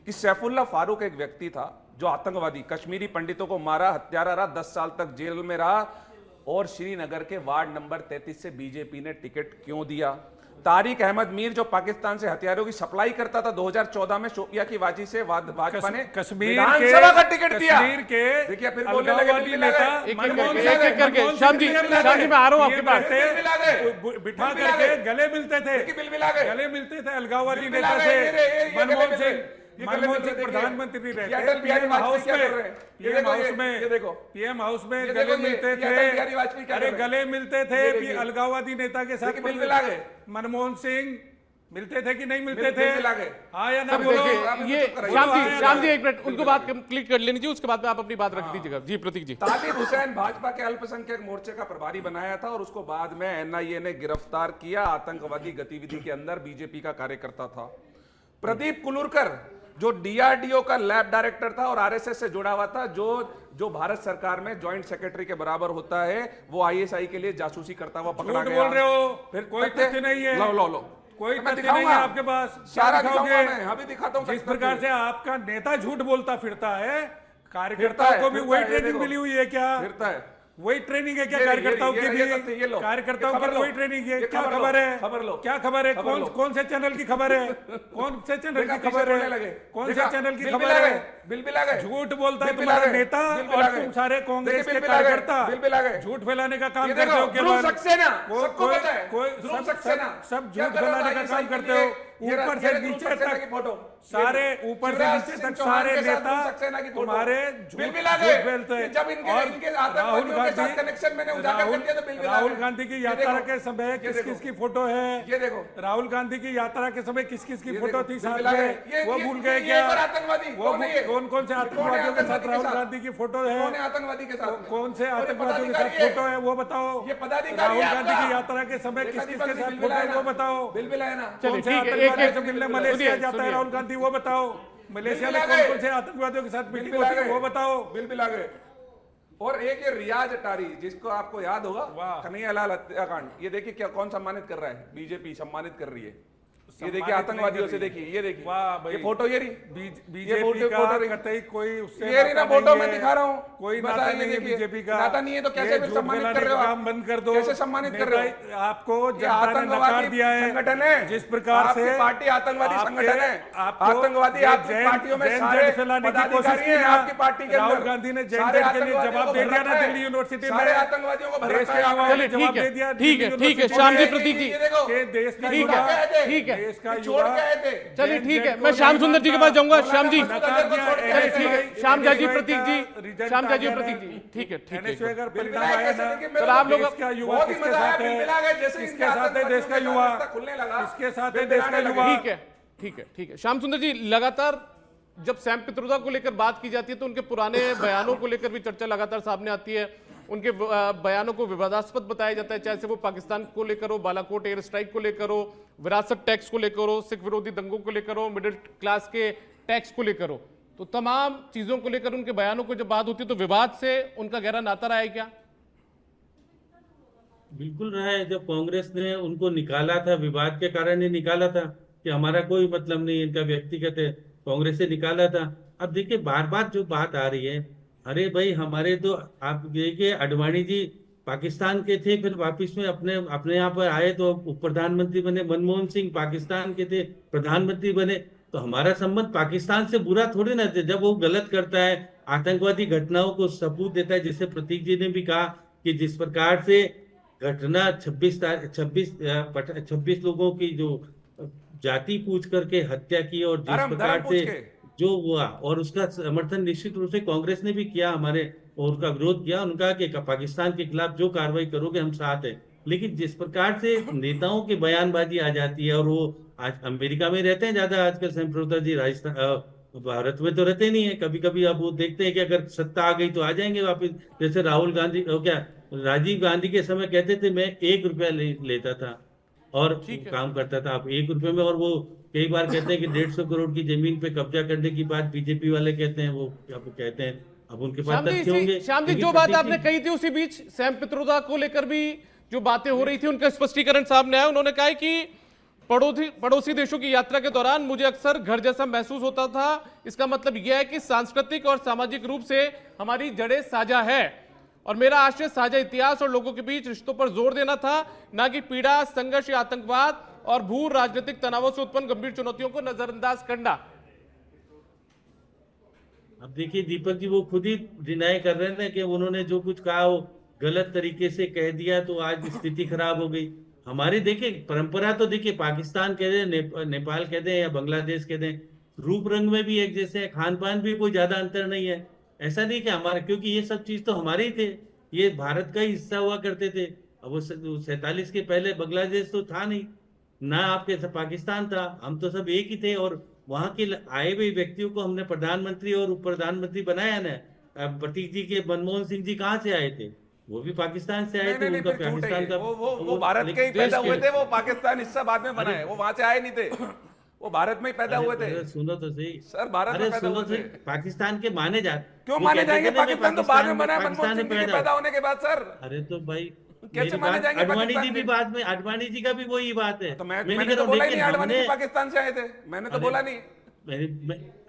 B: कि सैफुल्लाह फारूक एक व्यक्ति था जो आतंकवादी, कश्मीरी पंडितों को मारा, हत्यारा रहा, 10 साल तक जेल में रहा, और श्रीनगर के वार्ड नंबर 33 से बीजेपी ने टिकट क्यों दिया? तारिक अहमद मीर जो पाकिस्तान से हथियारों की सप्लाई करता था, 2014 में शोपिया की वाची से भाजपा ने
C: कश्मीर
B: विधानसभा का टिकट दिया।
C: कश्मीर के
B: देखिए फिर बोलने लगे
C: अलगाववादी
B: बिल मिला
C: नेता
B: गए।
A: एक-एक करके, श्याम जी मैं आ रहा हूं आपके पास।
B: बिल मिला गए।
C: बिठा
B: बिल मिला
C: करके
B: गए।
C: गले मिलते थे,
B: देखिए बिल मिला गए।
C: गले मिलते थे अलगाववादी
B: बिल
C: नेता
B: मिला
C: से।
B: गए। ये
C: मनमोहन
B: गले
C: सिंह
B: ये गले मिल रहे,
C: प्रधानमंत्री
B: देखिए।
C: रहते,
B: ये अटल बिहारी
C: पीएम
B: वाजपेयी
C: हाउस
B: क्या
C: में,
B: कर रहे हैं? ये
C: पीएम
B: देखो,
C: हाउस
B: ये
C: में,
B: देखो।
C: पीएम हाउस में
B: ये
C: गले
B: देखो,
C: मिलते
B: ये अटल बिहारी
C: थे।
B: वाजपेयी क्या
C: अरे
B: कर रहे हैं?
C: गले मिलते थे
B: ये देखिए।
C: अलगाववादी नेता के साथ।
B: देखिए, बिल मिला गए।
C: मनमोहन सिंह मिलते थे कि नहीं मिलते थे?
D: मिला गए।
C: हाँ या ना
A: सर
C: बोलो।
A: देखिए, ये श्याम जी एक मिनट, उनको बात कंप्लीट कर लेनी चाहिए, उसके बाद में आप अपनी बात रख दीजिएगा। जी प्रतीक जी।
D: तालिब हुसैन भाजपा के अल्पसंख्यक मोर्चे का प्रभारी बनाया था और उसको बाद में एनआईए ने गिरफ्तार किया। आतंकवादी गतिविधि के अंदर बीजेपी का कार्यकर्ता था। प्रदीप कुलूरकर जो डीआरडीओ का लैब डायरेक्टर था और आरएसएस से जुड़ा हुआ था, जो भारत सरकार में जॉइंट सेक्रेटरी के बराबर होता है, वो आईएसआई के लिए जासूसी करता हुआ पकड़ा
C: झूठ
D: गया।
C: बोल रहे हो,
D: फिर
C: कोई तथ्य नहीं है।
D: लो
C: कोई
D: मैं
C: तथ्य नहीं है आपके पास।
D: सारा
C: क्या
D: दिखाऊंगा
C: दिखाओगे?
D: मैं, अभी दिखाता हूं।
C: जिस प्रकार से आपका नेता झूठ बोलता फिरता है,
D: फिरता
C: कार्यकर्ताओं
D: है,
C: को भी
D: फिरता
C: वही
D: है,
C: ट्रेनिंग
D: देखो।
C: मिली हुई है क्या?
D: फिरता है।
C: वही ट्रेनिंग है क्या
D: ये
C: कार्यकर्ताओं की भी?
D: लो।
C: कार्यकर्ताओं
D: ये
C: की
D: खबर लो।
C: वही ट्रेनिंग है
D: ये
C: क्या?
D: खबर लो।
C: खबर है?
D: खबर लो।
C: क्या खबर है?
D: खबर लो।
C: कौन से चैनल की खबर है? कौन से चैनल की खबर है? कौन से चैनल की खबर है?
D: बिल बिला गए।
C: झूठ बोलता है
D: बिल बिला
C: तुम्हारा
D: गए।
C: नेता
D: बिल बिला
C: और
D: गए।
C: तुम सारे कांग्रेस
D: देखिए,
C: के
D: बिल बिला गए।
C: कार्यकर्ता
D: बिल बिला गए।
C: झूठ फैलाने का काम
D: ये
C: करते
D: देखो,
C: हो
D: ध्रुव
C: केवल।
D: सक्सेना, सबको पता है। ध्रुव सक्सेना।
C: सब
D: क्या
C: झूठ
D: कर रहा
C: फैलाने का
D: है
C: काम
D: ISI के
C: करते
D: लिए?
C: हो।
D: ये
C: ऊपर
D: ध्रुव
C: से नीचे
D: सक्सेना की
C: तक
D: फोटो।
C: सारे ऊपर से
D: शिवराज
C: नीचे
D: सिंह
C: तक
D: चौहान
C: सारे
D: के साथ
C: नेता
D: ध्रुव सक्सेना की फोटो।
C: तुम्हारे
D: बिल
C: झूठ
D: बिला गए।
C: फैलते हैं।
D: जब इनके आतंकवादियों के साथ कनेक्शन मैंने उजागर कर दिया तो बिल बिला गए।
C: राहुल गांधी की यात्रा के समय किस किस की फोटो है?
D: ये देखो।
C: राहुल गांधी की यात्रा के समय किस किस की फोटो थी साथ
D: बिल बिला गए।
C: में? वो भूल गए
D: ये
C: क्या?
D: एक और आतंकवादी
C: वो
D: कौन है ये?
C: कौन कौन से आतंकवादियों के साथ राहुल गांधी की फोटो है?
D: कौन है आतंकवादी के साथ?
C: कौन से आतंकवादियों के साथ
D: पदाधिकारी है।
C: फोटो है वो बताओ।
D: ये पदाधिकारी
C: राहुल
D: है
C: गांधी
D: आपका।
C: की यात्रा के समय किस किस के साथ
D: बिल
C: फोटो
D: बिला
C: है
D: है
C: वो
D: ना?
C: बताओ।
D: बिल बिला है ना?
A: चलिए,
C: कौन से
A: ठीक है,
C: आतंकवादियों
A: एक-
C: से मिलने
A: सुनिए,
C: मलेशिया जाता
A: सुनिए।
C: है राहुल गांधी वो बताओ। मलेशिया में
D: बिल
C: कौन
D: बिला
C: कौन से आतंकवादियों के साथ
D: बिल
C: मीटिंग
D: बिला
C: होती है
D: गए।
C: वो बताओ।
D: बिल बिला गए। और एक ये रियाज अटारी, जिसको आपको याद होगा,
C: वाह।
D: कन्हैयालाल हत्याकांड। ये देखिए क्या कौन सम्मानित कर रहा है? बीजेपी सम्मानित कर रही है। ये देखिए
C: सम्मानित
D: आतंकवादियों
C: नहीं
D: से
C: कर रही।
D: देखिए, ये देखिए
C: वाह भाई।
D: ये फोटो ये रही।
C: बीजेपी का कतई कोई उससे
D: ये रही ना
C: नाता
D: फोटो
C: नहीं
D: मैं
C: है।
D: दिखा रहा हूँ।
C: कोई
D: बताइए,
C: नाता नहीं है
D: देखिए।
C: बीजेपी का।
D: नाता नहीं है तो कैसे
C: ये
D: फिर
C: झूठ
D: सम्मानित
C: फैलाने
D: कर रहे हो
C: का
D: आप?
C: काम बंद कर दो।
D: कैसे सम्मानित कर रहे हो?
C: नेता- आपको
D: ये
C: जनता ने नकार
D: आतंकवादी
C: दिया है।
D: संगठन है।
C: जिस प्रकार
D: आपकी
C: से
D: पार्टी आतंकवादी
C: आपके-
D: संगठन है।
C: आपको
D: आतंकवादी
C: ये
D: आपकी
C: जैन-
D: पार्टियों में
C: जैन
D: सारे
C: जेड फैलाने की कोशिश
D: पदाधिकारी
C: की
D: हैं
C: ना।
D: आपकी पार्टी के
C: राहुल
D: अंदर।
C: गांधी ने जैन
D: सारे
C: जेड के लिए
D: आतंकवादियों
C: जवाब
D: को
C: दे
D: भर
C: दिया ना
D: रखा है।
C: दिल्ली यूनिवर्सिटी
D: सारे
C: में।
D: आतंकवादियों को भर
C: देश
D: रखा
C: के
D: है
C: युवाओं
D: आपने।
C: ने
A: चलिए,
C: जवाब
A: ठीक है,
C: दे दिया
A: ठीक है,
C: दिल्ली
A: ठीक है,
C: यूनिवर्सिटी
A: श्याम जी
C: में।
A: प्रतीक जी।
D: ये देखो,
C: के देश का
D: ये
C: युवा
D: छोड़ के आए थे।
A: ठीक है।
C: देश का
D: ये छोड़
C: युवा
D: के आए थे।
A: चलिए
C: जैन
A: ठीक है,
C: जेड
A: मैं
C: को
A: श्याम
C: नहीं
A: सुंदर जी के
C: मानता।
A: पास जाऊंगा। श्याम जी
C: नकार दिया
A: चलिए ठीक है, श्याम जाजी
C: NSY
A: प्रतीक जी,
C: रिजल्ट
A: श्याम
C: आ
A: जाजी
C: गया
A: प्रतीक
C: है।
A: जी, ठीक है, ठीक
C: NSY
A: है।
C: अगर
D: बिल
C: परिणाम
D: बिला
C: आया
D: कैसे?
C: ना,
D: देखिए, मेरे
A: सर, आप
D: को
A: लोग-
C: देश का युवा
D: बहुत ही
C: किसके
D: मजा आया।
C: साथ
D: बिल
C: है?
D: बिला गए जैसे
C: किसके
D: इनके
C: साथ है देश का
D: आतंकवादियों
C: युवा?
D: रास्ता खुलने लगा।
C: किसके साथ है
D: बिल
C: देश का
D: बिलाने लगे।
C: युवा?
A: ठीक है, ठीक है, ठीक है। श्याम सुंदर जी, लगातार जब सैम पित्रोदा को लेकर बात की जाती है तो उनके पुराने बयानों को लेकर भी चर्चा लगातार सामने आती है। उनके बयानों को विवादास्पद बताया जाता है, चाहे से वो पाकिस्तान को लेकर हो, बालाकोट एयर स्ट्राइक को लेकर हो, विरासत टैक्स को लेकर हो, सिख विरोधी दंगों को लेकर हो, मिडिल क्लास के टैक्स को लेकर हो। तो तमाम चीजों को लेकर उनके बयानों को जब बात होती है तो विवाद से उनका गहरा नाता रहा है क्या?
E: बिल्कुल रहा है। जब कांग्रेस ने उनको निकाला था, विवाद के कारण ही निकाला था कि हमारा कोई मतलब नहीं, इनका व्यक्तिगत है, कांग्रेस से निकाला था। अब देखिए बार बार जो बात आ रही है, अरे भाई हमारे तो आप देखिए अडवाणी जी पाकिस्तान के थे, फिर वापिस में अपने अपने यहाँ पर आए तो उप प्रधानमंत्री बने। मनमोहन सिंह पाकिस्तान के थे, प्रधानमंत्री बने। तो हमारा संबंध पाकिस्तान से बुरा थोड़ी ना थे। जब वो गलत करता है, आतंकवादी घटनाओं को सबूत देता है, जिसे प्रतीक जी ने भी कहा कि जिस प्रकार से घटना 26 लोगों की जो जाति पूछ करके हत्या की और जिस
D: धर्म
E: प्रकार
D: पूछ
E: से
D: के।
E: जो हुआ, और उसका समर्थन निश्चित रूप से कांग्रेस ने भी किया हमारे, और उसका विरोध किया। उनका कि पाकिस्तान के खिलाफ जो कार्रवाई करोगे हम साथ है। लेकिन जिस प्रकार से नेताओं की बयानबाजी आ जाती है, और वो आज अमेरिका में रहते हैं ज्यादा आजकल संप्रभुता जी, राजस्थान भारत में तो रहते नहीं है। कभी कभी अब वो देखते हैं कि अगर सत्ता आ गई तो आ जाएंगे वापिस। जैसे राहुल गांधी क्या राजीव गांधी के समय कहते थे मैं 1 रुपया लेता था और काम करता था। अब 1 रुपये में, और वो कई बार कहते हैं कि 150 करोड़ की जमीन पे कब्जा करने की बात बीजेपी वाले कहते हैं, वो अब कहते हैं। अब उनके पास तथ्य होंगे।
A: श्याम जी,
E: लेकिन
A: जो बात
E: प्रतीक
A: आपने
E: जी-
A: कही थी उसी बीच सैम पित्रोदा को लेकर भी जो बातें हो रही थी उनका स्पष्टीकरण सामने आया। उन्होंने कहा है कि पड़ोसी देशों की यात्रा के दौरान मुझे अक्सर घर जैसा महसूस होता था। इसका मतलब यह है कि सांस्कृतिक और सामाजिक रूप से हमारी जड़ें साझा है और मेरा आशय साझा इतिहास और लोगों के बीच रिश्तों पर जोर देना था, ना कि पीड़ा, संघर्ष या आतंकवाद और भू राजनीतिक तनावों से उत्पन्न गंभीर चुनौतियों को नजरअंदाज करना।
E: अब देखिए दीपक जी, वो खुद ही डिनाई कर रहे हैं ना कि उन्होंने जो कुछ कहा वो गलत तरीके से कह दिया, तो आज स्थिति खराब हो गई। हमारी देखिए परंपरा तो देखिए पाकिस्तान कह दें, नेपाल कह दें या बांग्लादेश कह दें, रूप रंग में भी एक जैसे है, खान पान भी कोई ज्यादा अंतर नहीं है। ऐसा नहीं कि हमारे, क्योंकि ये सब चीज तो हमारे ही थे, ये भारत का ही हिस्सा हुआ करते थे। अब वो 47 के पहले बांग्लादेश तो था नहीं, ना आपके पाकिस्तान था, हम तो सब एक ही थे। और वहां के आए हुए व्यक्तियों को हमने प्रधानमंत्री और उप प्रधानमंत्री बनाया ना। अब प्रतीक जी के मनमोहन सिंह जी कहाँ से आए थे? वो भी पाकिस्तान से आए थे।
D: नहीं,
E: उनका
D: फिर झूठ है
E: पाकिस्तान
D: ये।
E: का
D: वो भारत के ही पैदा हुए थे, वो पाकिस्तान हिस्सा बाद में बना
E: अरे-
D: है, वो वहां से आए नहीं थे, वो भारत में ही पैदा हुए थे।
E: अरे सुनो तो सही
D: सर, भारत
E: अरे
D: में पैदा
E: सुनो
D: हुए
E: तो
D: थे।
E: पाकिस्तान के माने जा
D: क्यों
E: वो
D: माने
E: कहते
D: जाएंगे?
E: थे ना, मैं
D: पाकिस्तान तो बाद में बना है मनमोहन
E: पाकिस्तान
D: सिंह
E: में
D: जी के पैदा होने के बाद सर।
E: अरे तो भाई
D: कैसे
E: मेरी
D: माने
E: बात
D: जाएंगे
E: अडवाणी
D: पाकिस्तान
E: जी भी
D: में?
E: बाद में, अडवाणी जी का भी वही बात है।
D: तो मैं
E: नहीं
D: मैंने
E: कह
D: तो
E: रहा हूँ,
D: बोला ही नहीं
E: लेकिन
D: अडवाणी जी
E: हमने-
D: पाकिस्तान से आए थे, मैंने तो
E: अरे-
D: बोला नहीं।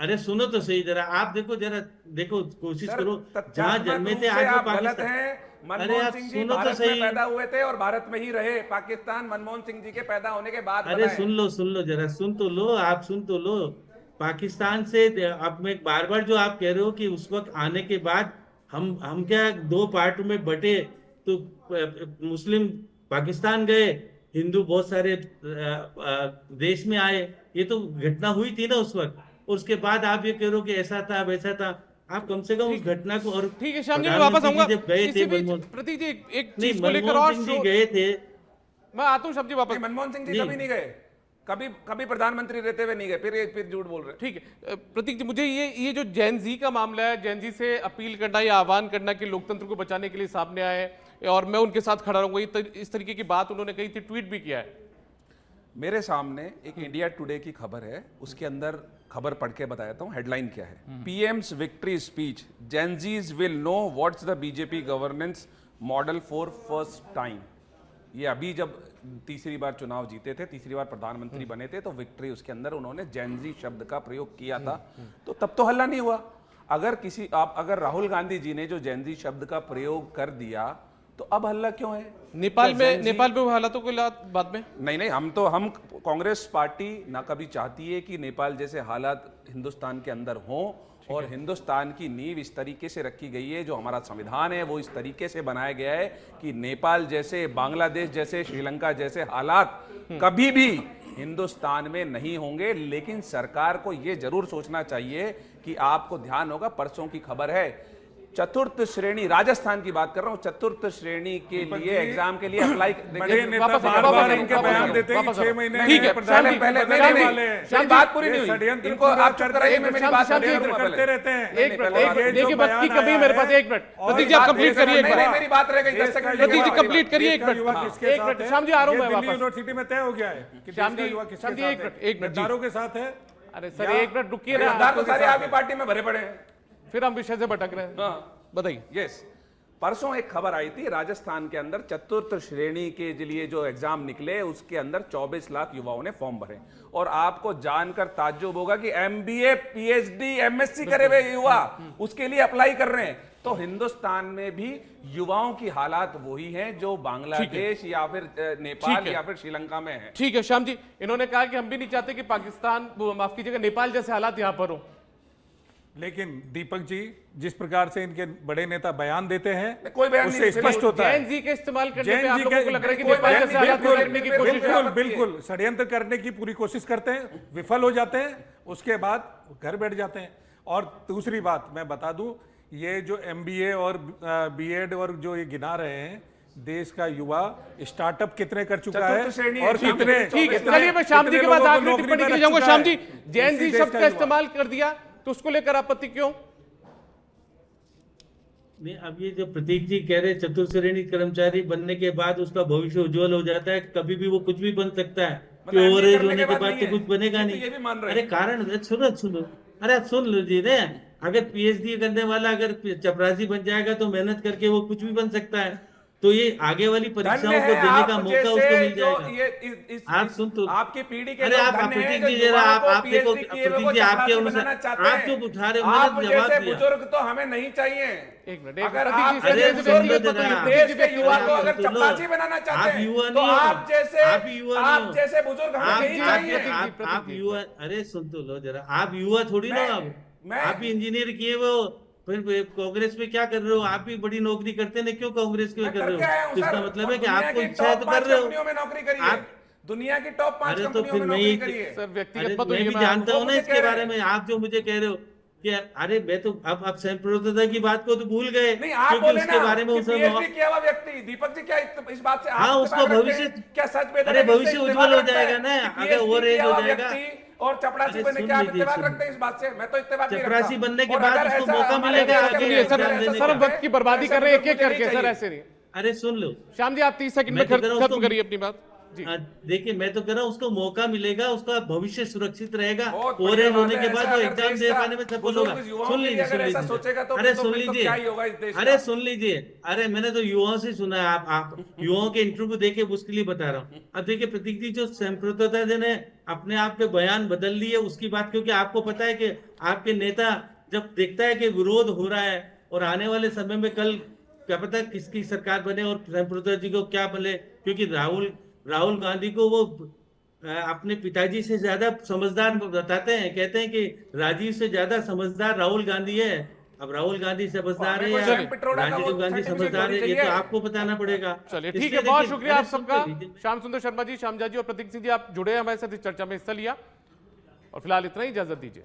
E: अरे सुनो तो सही, जरा आप देखो, जरा देखो, कोशिश
D: सर,
E: करो। जहाँ
D: तथ्यात्मक
E: जन्मे
D: रूप
E: थे
D: से
E: आज वो
D: आप गलत
E: पाकिस्तान।
D: हैं।
E: अरे
D: मनमोहन
E: आप
D: सिंह जी
E: सुनो तो
D: भारत में
E: सही।
D: पैदा हुए थे और भारत में ही रहे। पाकिस्तान मनमोहन सिंह जी के पैदा होने के बाद
E: अरे
D: बना है।
E: सुन लो जरा, सुन तो लो, आप सुन तो लो। पाकिस्तान से अब मैं बार बार जो आप कह रहे हो कि उस वक्त आने के बाद हम क्या दो पार्टों में बटे, तो मुस्लिम पाकिस्तान गए, हिंदू बहुत सारे देश में आए। ये तो घटना हुई थी ना उस वक्त। और उसके बाद आप ये कह रहे हो कि ऐसा था वैसा था। आप कम से कम उस घटना को। और
A: ठीक है श्याम जी, मैं वापस
E: प्रधानमंत्री
A: आऊंगा।
E: जी जब गए
A: इसी
E: थे
A: बीच
E: मनमोहन,
A: प्रतीक जी एक
E: नहीं
A: चीज को लेकर और
E: मनमोहन सिंह जी गए थे।
A: मैं आता हूँ श्याम जी वापस।
D: नहीं, मनमोहन सिंह जी
E: नहीं।
D: कभी नहीं गए, कभी प्रधानमंत्री रहते हुए नहीं गए। फिर झूठ बोल रहे।
A: ठीक है प्रतीक जी, मुझे ये जो जैन जी का मामला है, जैन जी से अपील करना या आह्वान करना कि लोकतंत्र को बचाने के लिए सामने आए और मैं उनके साथ खड़ा रहूंगा, इस तरीके की बात उन्होंने कही थी, ट्वीट भी किया है।
D: मेरे सामने एक इंडिया टुडे की खबर है, उसके अंदर खबर पढ़ के बताता हूँ। हेडलाइन क्या है? PM's victory speech, Gen Zs will know what's the BJP governance model for first time. ये अभी जब तीसरी बार चुनाव जीते थे, तीसरी बार प्रधानमंत्री बने थे, तो विक्ट्री उसके अंदर उन्होंने जेनजी शब्द का प्रयोग किया था। तो तब तो हल्ला नहीं हुआ। अगर राहुल गांधी जी ने जो जेनजी शब्द का प्रयोग कर दिया, तो अब हल्ला क्यों है?
A: नेपाल में वो हालातों के बाद में
D: नहीं, हम कांग्रेस पार्टी ना कभी चाहती है कि नेपाल जैसे हालात हिंदुस्तान के अंदर हों। और हिंदुस्तान की नींव इस तरीके से रखी गई है, जो हमारा संविधान है वो इस तरीके से बनाया गया है कि नेपाल जैसे, बांग्लादेश जैसे, श्रीलंका जैसे हालात कभी भी हिंदुस्तान में नहीं होंगे। लेकिन सरकार को ये जरूर सोचना चाहिए कि आपको ध्यान होगा, परसों की खबर है, चतुर्थ श्रेणी, राजस्थान की बात कर रहा हूं, चतुर्थ श्रेणी के लिए एग्जाम के लिए अप्लाई।
C: बड़े नेता बार-बार इनके बयान देते हैं कि 6 महीने
A: ठीक है,
C: प्रधानमंत्री
D: पहले
C: बनने वाले हैं।
D: मेरी बात पूरी नहीं हुई।
C: षड्यंत्र
D: इनको आप चुप कराइए, मैं मेरी बात
C: करते रहते हैं।
A: एक मिनट, देखिए वक्त की कमी है मेरे पास। एक मिनट प्रतीक जी, आप कंप्लीट करिए एक
D: नहीं,
A: बार।
D: मेरी बात रह गई 10 सेकंड।
A: प्रतीक जी कंप्लीट करिए एक मिनट।
C: युवा किसके
A: एक
C: साथ
A: मिनट
C: है?
A: श्याम जी, आ रहा हूं
C: ये
A: मैं
C: दिल्ली
A: वापस।
C: यूनिवर्सिटी में तय हो गया है कि
A: श्याम
C: देश का
A: जी,
C: युवा किसके
A: श्याम जी,
C: साथ
A: एक
C: है?
A: मिनट, एक मिनट जी।
C: गद्दारों के साथ है।
A: अरे सर एक मिनट रुकिए ना,
D: गद्दार तो सारे आपकी पार्टी में भरे पड़े हैं।
A: फिर हम विषय से भटक रहे हैं। बताइए।
D: यस, परसों एक खबर आई थी, राजस्थान के अंदर चतुर्थ श्रेणी के लिए जो एग्जाम निकले, उसके अंदर 24 लाख युवाओं ने फॉर्म भरे। और आपको जानकर ताज्जुब होगा कि एमबीए, पीएचडी, एमएससी करे हुए युवा उसके लिए अप्लाई कर रहे हैं। तो हिंदुस्तान में भी युवाओं की हालात वही हैं जो बांग्लादेश या फिर नेपाल या फिर श्रीलंका में है।
A: ठीक है श्याम जी, इन्होंने कहा कि हम भी नहीं चाहते कि पाकिस्तान, माफ कीजिएगा, नेपाल जैसे हालात यहां पर हो।
C: लेकिन दीपक जी, जिस प्रकार से इनके बड़े नेता बयान देते हैं,
D: कोई बयान
C: उससे
D: नहीं,
C: स्पष्ट होता है।
A: जैन जी के इस्तेमाल करने
C: जैन
A: पे आप
C: जी
A: लोगों
C: के-
A: को लग रहा है कि
D: कोई
A: नेपाल
D: बयान
A: जैसे
D: नहीं,
A: हालात
D: बिल्कुल,
A: करने की कोशिश कर रहे हैं।
C: बिल्कुल षड्यंत्र करने की पूरी कोशिश करते हैं, विफल हो जाते हैं, उसके बाद घर बैठ जाते हैं। और दूसरी बात मैं बता दूं, ये जो एमबीए और बीएड और जो ये गिना रहे हैं, देश का युवा स्टार्टअप कितने कर चुका है
D: चतुर्थ श्रेणी
C: और
D: है,
C: कितने,
A: ठीक है, चलिए मैं श्याम जी के बाद आखिरी टिप्पणी के लिए जाऊंगा। श्याम जी, जैन जी
C: इसी देश
A: शब्द
C: का
A: का
C: युवा।
A: इस्तेमाल कर दिया तो उसको लेकर आपत्ति क्यों?
E: नहीं, अब ये जो प्रतीक जी कह रहे चतुर्थ श्रेणी कर्मचारी बनने के बाद उसका भविष्य उज्जवल हो जाता है, कभी भी वो कुछ भी बन सकता है कि
D: मतलब
E: ओवरेज
D: करने
E: होने
D: के
E: के
D: बाद
E: बाद
D: नहीं
E: तो
D: है।
E: कुछ बनेगा
D: ये तो
E: नहीं।
D: ये भी मान रहे
E: अरे
D: हैं।
E: कारण सुनो, अरे आप सुन लीजिए ना, अगर पीएचडी करने वाला अगर चपरासी बन जाएगा तो मेहनत करके वो कुछ भी बन सकता है। तो ये आगे वाली परीक्षाओं को देने का मौका उसको मिल जाएगा। आप सुन तो,
D: आपकी पीढ़ी के
E: अरे
D: लोग
E: आप
D: धन्य हैं
E: प्रतीक
D: जो
E: जी जरा
D: युवाओं को
E: आप देखो,
D: PhD किए हुए
E: प्रतीक
D: को
E: जी आपके
D: चपरासी
E: अनुसार
D: बनाना चाहते
E: आप
D: हैं।
E: जो उठा रहे हो,
D: आप
E: मैंने जवाब
D: जैसे
E: दिया।
D: बुजुर्ग तो हमें नहीं चाहिए।
A: एक मिनट,
D: अगर
A: प्रतीक
D: आप
A: जी,
E: अरे
A: जैसे
E: सुन लो
A: व्यक्तिगत
E: जरा,
A: पता नहीं,
D: देश के
A: व्यक्तिगत
D: युवा
A: पता
D: को
A: नहीं।
D: अगर
E: सुनो,
D: चपरासी बनाना चाहते
E: आप
D: हैं
E: युवा
D: तो
E: नहीं हो।
D: आप जैसे
E: आप युवा नहीं हो।
D: बुजुर्ग हमें
E: आप
D: नहीं
E: आप
D: चाहिए।
E: आप युवा, अरे सुन तो लो जरा, आप युवा थोड़ी ना, आप भी इंजीनियर किए हुए हो, फिर कांग्रेस में क्या कर रहे हो? आप भी बड़ी नौकरी करते हैं, क्यों कांग्रेस में कर रहे हो? इसका मतलब है कि आपको इच्छा है तो कर रहे हो।
D: कंपनियों में नौकरी करिए,
E: आप
D: दुनिया की टॉप 5
E: अरे तो
D: कंपनियों
E: फिर
D: में
E: मैं
D: नौकरी
E: ये
D: करिए।
A: सर
E: अरे
A: व्यक्तिगत मत
E: मैं
A: होइए,
E: भी
A: मैं
E: जानता हूँ ना
D: मुझे
E: इसके
D: कह रहे
E: बारे में, आप जो मुझे कह रहे हो। कि अरे मैं तो अब संप्रभुता की बात को तो भूल गए,
D: नहीं, आप
E: क्योंकि
D: बोले
E: उसके
D: ना
E: बारे में
D: कि
E: उसने
D: PhD किया हुआ व्यक्ति दीपक जी क्या इस बात से आप
E: हाँ, उसको
D: इत्तेफाक रखते
E: भविष्य
D: हैं? क्या सच में
E: अरे भविष्य उज्जवल हो जाएगा ना, अगर वो रेज हो जाएगा।
D: और चपरासी
E: अरे
D: बनने
E: सुन
D: क्या आप
E: लीजिए,
D: इत्तेफाक
E: सुन।
D: रखते हैं इस बात से? मैं तो इत्तेफाक नहीं रखता।
E: चपरासी बनने के
D: और
E: बाद
D: अगर
E: उसको
D: ऐसा
E: मौका
D: हमारे
E: मिलेगा
D: देश के
E: आगे
D: लिए
A: सर
E: एग्जाम देने
A: सर
E: का।
A: वक्त की बर्बादी कर रहे हैं, एक एक करके सर ऐसे नहीं।
E: अरे सुन लो,
A: श्याम जी आप 30 सेकंड में
E: मैं तो कह रहा हूँ
A: खत्म
E: उसको-
A: करिए अपनी बात जी।
E: देखिए मैं तो कह रहा हूँ उसको मौका मिलेगा, उसका भविष्य सुरक्षित रहेगा,
D: बहुत
E: ओरेज
D: बढ़िया
E: होने
D: बात
E: के
D: है।
E: बाद
D: ऐसा
E: वो
D: अगर
E: एग्जाम
D: देश
E: दे
D: का
E: पाने में सफल
D: बुजुर्ग
E: होगा।
D: युवाओं
E: सुन
D: के लिए
E: लीजिए,
D: अगर
E: सुन
D: ऐसा
E: लीजिए,
D: सोचेगा तो
E: अरे
D: फिर तो
E: सुन लीजिए,
D: क्या ही होगा इस देश
E: अरे
D: का।
E: सुन लीजिए, अरे मैंने तो युवाओं से सुना है, आप युवाओं के इंटरव्यू देके उसके लिए बता रहा हूँ। अब देखिए प्रतीक जी, जो संप्रभुता ने अपने आप पे बयान बदल लिए उसकी बात, क्योंकि आपको पता है कि आपके नेता जब देखता है कि विरोध हो रहा है और आने वाले समय में कल क्या पता किसकी सरकार बने और संप्रभुता जी को क्या बोले, क्योंकि राहुल गांधी को वो अपने पिताजी से ज्यादा समझदार बताते हैं, कहते हैं कि राजीव से ज्यादा समझदार राहुल गांधी है। अब राहुल गांधी समझदार है
D: हमें
E: या
D: कोई सैम पित्रोदा का वो
E: राजीव गांधी
D: सर्टिफिकेट
E: समझदार
D: होनी
E: है, ये तो
D: चाहिए।
E: आपको बताना पड़ेगा।
A: चलिए ठीक
E: इसलिए
A: है, बहुत
E: देखिए,
A: शुक्रिया
E: अरे
A: आप
E: सुन
A: सबका।
E: तो लीजिए।
A: श्याम सुंदर शर्मा जी, श्यामजा जी और प्रतीक सिंह जी, आप जुड़े हैं हमारे साथ इस चर्चा में हिस्सा लिया। और फिलहाल इतना ही, इजाजत दीजिए।